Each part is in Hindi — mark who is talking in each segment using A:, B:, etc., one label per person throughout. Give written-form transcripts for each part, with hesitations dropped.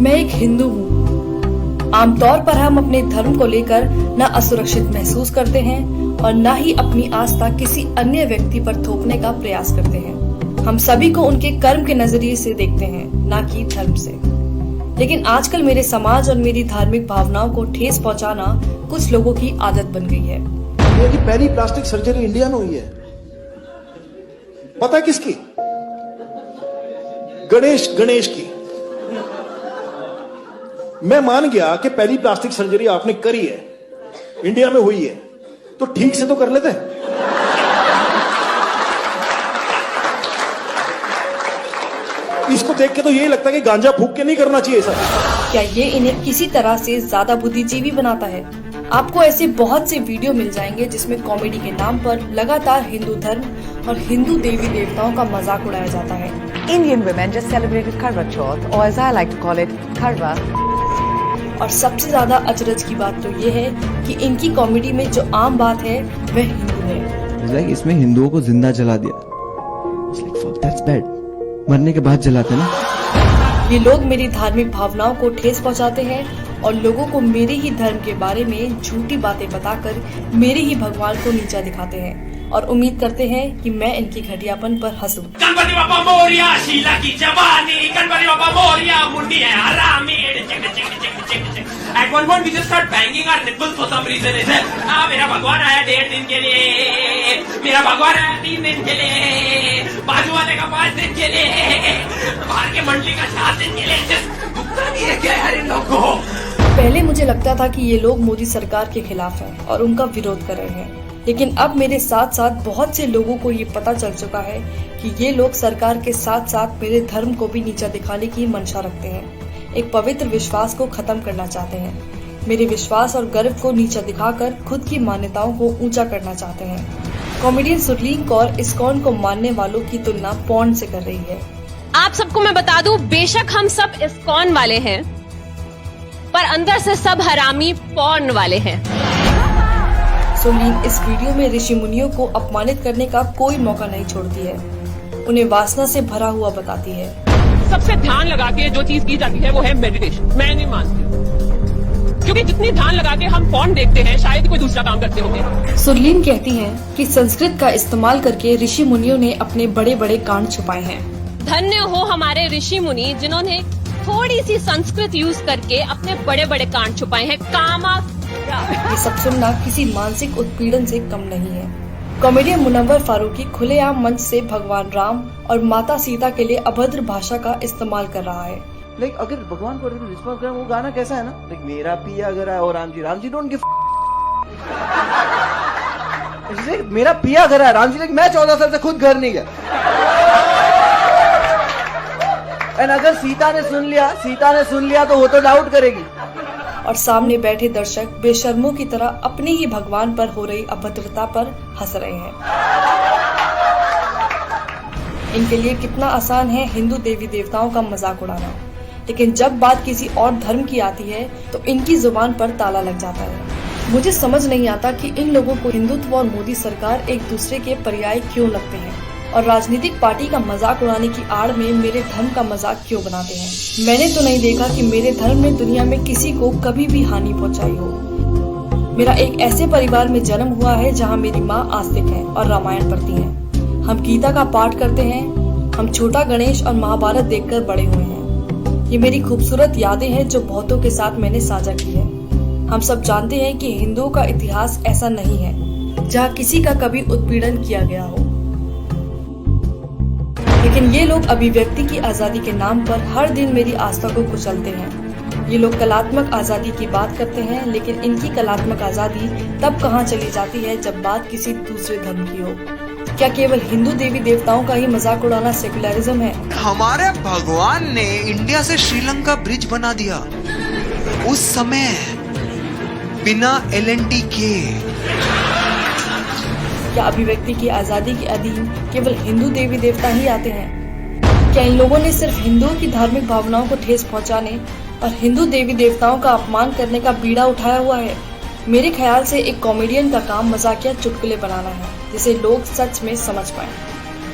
A: मैं एक हिंदू हूँ। आमतौर पर हम अपने धर्म को लेकर न असुरक्षित महसूस करते हैं और न ही अपनी आस्था किसी अन्य व्यक्ति पर थोपने का प्रयास करते हैं। हम सभी को उनके कर्म के नजरिए से देखते हैं, न कि धर्म से। लेकिन आजकल मेरे समाज और मेरी धार्मिक भावनाओं को ठेस पहुंचाना कुछ लोगों की आदत बन गई है।
B: इंडिया की पहली प्लास्टिक सर्जरी इंडिया में हुई है, पता है किसकी? गणेश की। मैं मान गया कि पहली प्लास्टिक सर्जरी आपने करी है, इंडिया में हुई है, तो ठीक से तो कर लेते। इसको देख के तो यही लगता है कि गांजा फूक के नहीं करना चाहिए सर।
A: क्या ये इन्हें किसी तरह से ज्यादा बुद्धिजीवी बनाता है? आपको ऐसे बहुत से वीडियो मिल जाएंगे जिसमें कॉमेडी के नाम पर लगातार हिंदू धर्म और हिंदू देवी देवताओं का मजाक उड़ाया जाता है।
C: Indian women just celebrated Karwa Chauth, or as I like to call it, Karwa.
A: और सबसे ज्यादा अचरज की बात तो ये है कि इनकी कॉमेडी में जो आम बात है वह हिंदू है।
D: like इसमें हिंदुओं को जिंदा जला दिया। It's like, fuck, that's bad. मरने के बाद जलाते ना।
A: ये लोग मेरी धार्मिक भावनाओं को ठेस पहुंचाते हैं और लोगों को मेरे ही धर्म के बारे में झूठी बातें बताकर मेरे ही भगवान को नीचा दिखाते हैं और उम्मीद करते हैं कि मैं इनकी घटियापन पर हंसूं।
E: गणपति बाप्पा मोरिया, शीला की जवानी, गणपति बाप्पा मोरिया, मुंडी है हरामी। At one point we just start banging our nipples for some reason. मेरा भगवान आया 1.5 दिन के लिए, मेरा भगवान आया 3 दिन के लिए, बाजू वाले का 5 दिन के लिए, बाहर के मंडली का 7 दिन के लिए। दुखता नहीं है क्या यार इन लोगों को?
A: पहले मुझे लगता था कि ये लोग मोदी सरकार के खिलाफ हैं और उनका विरोध कर रहे हैं, लेकिन अब मेरे साथ साथ बहुत से लोगों को ये पता चल चुका है कि ये लोग सरकार के साथ साथ मेरे धर्म को भी नीचा दिखाने की मंशा रखते हैं। एक पवित्र विश्वास को खत्म करना चाहते हैं। मेरे विश्वास और गर्व को नीचा दिखाकर खुद की मान्यताओं को ऊंचा करना चाहते हैं। कॉमेडियन सुरलीन कौर इस्कॉन को मानने वालों की तुलना पॉर्न से कर रही है।
F: आप सबको मैं बता दूं, बेशक हम सब इस्कॉन वाले हैं, पर अंदर से सब हरामी पॉर्न वाले हैं।
A: सुरलीन इस वीडियो में ऋषि मुनियों को अपमानित करने का कोई मौका नहीं छोड़ती है, उन्हें वासना से भरा हुआ बताती है।
G: सबसे ध्यान लगा के जो चीज की जाती है वो है मेडिटेशन। मैं नहीं मानती, क्योंकि जितनी ध्यान लगा के हम फोन देखते हैं शायद कोई दूसरा काम करते होंगे।
A: सुरलीन कहती है कि संस्कृत का इस्तेमाल करके ऋषि मुनियों ने अपने बड़े बड़े कांड छुपाए हैं।
F: धन्य हो हमारे ऋषि मुनि जिन्होंने थोड़ी सी संस्कृत यूज करके अपने बड़े बड़े कांड छुपाए हैं। कामा
A: ये सब सुनना किसी मानसिक उत्पीड़न से कम नहीं है। कॉमेडियन मुनव्वर फारूकी खुलेआम मंच से भगवान राम और माता सीता के लिए अभद्र भाषा का इस्तेमाल कर रहा है।
B: लाइक अगर भगवान को रिस्पॉन्स करें, वो गाना कैसा है ना, लाइक मेरा पिया अगर है और राम जी डोंट गिव। मेरा पिया घर है, राम जी लाइक मैं 14 साल से खुद घर नहीं गया। एंड अगर सीता ने सुन लिया तो वो तो डाउट करेगी।
A: और सामने बैठे दर्शक बेशर्मों की तरह अपने ही भगवान पर हो रही अभद्रता पर हंस रहे हैं। इनके लिए कितना आसान है हिंदू देवी देवताओं का मजाक उड़ाना, लेकिन जब बात किसी और धर्म की आती है तो इनकी जुबान पर ताला लग जाता है। मुझे समझ नहीं आता कि इन लोगों को हिंदुत्व और मोदी सरकार एक दूसरे के पर्याय क्यों लगते हैं और राजनीतिक पार्टी का मजाक उड़ाने की आड़ में मेरे धर्म का मजाक क्यों बनाते हैं। मैंने तो नहीं देखा कि मेरे धर्म ने दुनिया में किसी को कभी भी हानि पहुंचाई हो। मेरा एक ऐसे परिवार में जन्म हुआ है जहां मेरी माँ आस्तिक है और रामायण पढ़ती हैं। हम गीता का पाठ करते हैं। हम छोटा गणेश और महाभारत देखकर बड़े हुए हैं। ये मेरी खूबसूरत यादें हैं जो बहुतों के साथ मैंने साझा की है। हम सब जानते हैं कि हिंदुओं का इतिहास ऐसा नहीं है जहाँ किसी का कभी उत्पीड़न किया गया हो, लेकिन ये लोग अभिव्यक्ति की आजादी के नाम पर हर दिन मेरी आस्था को कुचलते हैं। ये लोग कलात्मक आजादी की बात करते हैं, लेकिन इनकी कलात्मक आजादी तब कहाँ चली जाती है जब बात किसी दूसरे धर्म की हो। क्या केवल हिंदू देवी देवताओं का ही मजाक उड़ाना सेकुलरिज्म है?
H: हमारे भगवान ने इंडिया से श्रीलंका ब्रिज बना दिया उस समय बिना LNT के।
A: क्या अभिव्यक्ति की आजादी के अधीन केवल हिंदू देवी देवता ही आते हैं? क्या इन लोगों ने सिर्फ हिंदुओं की धार्मिक भावनाओं को ठेस पहुंचाने और हिंदू देवी देवताओं का अपमान करने का बीड़ा उठाया हुआ है? मेरे ख्याल से एक कॉमेडियन का काम मजाकिया चुटकुले बनाना है जिसे लोग सच में समझ पाएं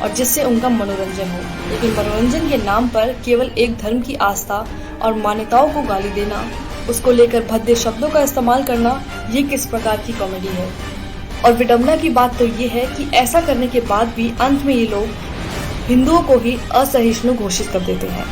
A: और जिससे उनका मनोरंजन हो, लेकिन मनोरंजन के नाम पर केवल एक धर्म की आस्था और मान्यताओं को गाली देना, उसको लेकर भद्दे शब्दों का इस्तेमाल करना, ये किस प्रकार की कॉमेडी है। और विडंबना की बात तो ये है कि ऐसा करने के बाद भी अंत में ये लोग हिंदुओं को ही असहिष्णु घोषित कर देते हैं।